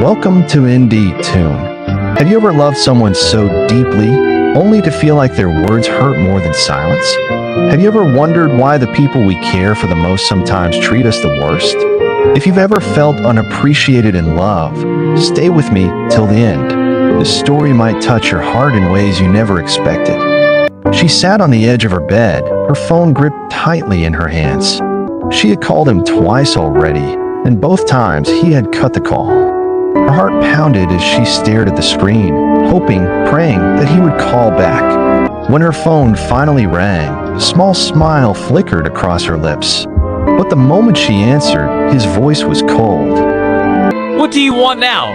Welcome to ND Toon. Have you ever loved someone so deeply, only to feel like their words hurt more than silence? Have you ever wondered why the people we care for the most sometimes treat us the worst? If you've ever felt unappreciated in love, stay with me till the end. This story might touch your heart in ways you never expected. She sat on the edge of her bed, her phone gripped tightly in her hands. She had called him twice already, and both times he had cut the call. Her heart pounded as she stared at the screen, hoping, praying that he would call back. When her phone finally rang, a small smile flickered across her lips. But the moment she answered, his voice was cold. What do you want now?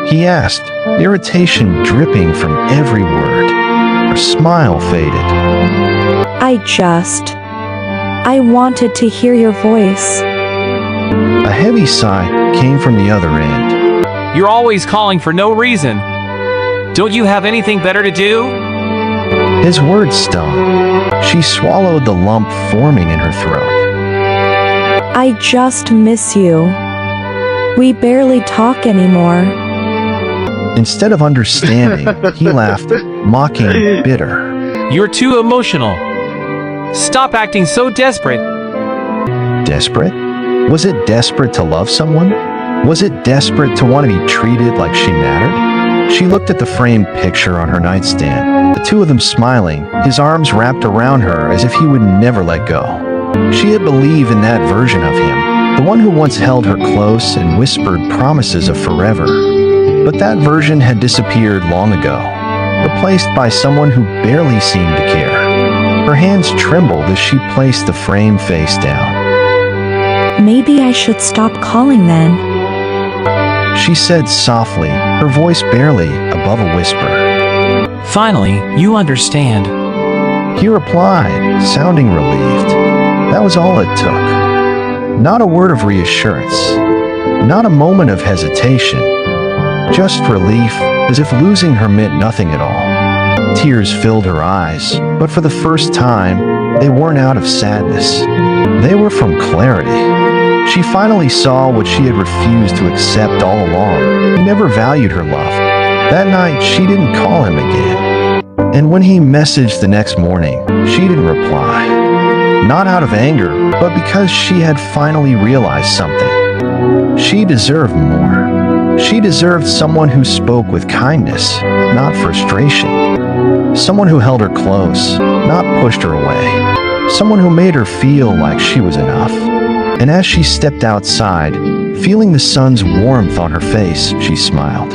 He asked, irritation dripping from every word. Her smile faded. I wanted to hear your voice. A heavy sigh came from the other end. You're always calling for no reason. Don't you have anything better to do? His words stung. She swallowed the lump forming in her throat. I just miss you. We barely talk anymore. Instead of understanding, he laughed, mocking, bitter. You're too emotional. Stop acting so desperate. Desperate? Was it desperate to love someone? Was it desperate to want to be treated like she mattered? She looked at the framed picture on her nightstand, the two of them smiling, his arms wrapped around her as if he would never let go. She had believed in that version of him, the one who once held her close and whispered promises of forever. But that version had disappeared long ago, replaced by someone who barely seemed to care. Her hands trembled as she placed the frame face down. Maybe I should stop calling then. She said softly, her voice barely above a whisper. Finally, you understand. He replied, sounding relieved. That was all it took. Not a word of reassurance. Not a moment of hesitation. Just relief, as if losing her meant nothing at all. Tears filled her eyes, but for the first time, they weren't out of sadness. They were from clarity. She finally saw what she had refused to accept all along. He never valued her love. That night, she didn't call him again. And when he messaged the next morning, she didn't reply. Not out of anger, but because she had finally realized something. She deserved more. She deserved someone who spoke with kindness, not frustration. Someone who held her close, not pushed her away. Someone who made her feel like she was enough. And as she stepped outside, feeling the sun's warmth on her face, she smiled.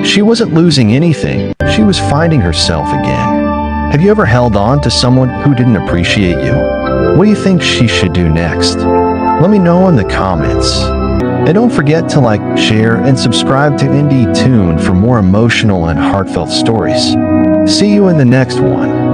She wasn't losing anything, she was finding herself again. Have you ever held on to someone who didn't appreciate you? What do you think she should do next? Let me know in the comments. And don't forget to like, share, and subscribe to ND Toon for more emotional and heartfelt stories. See you in the next one.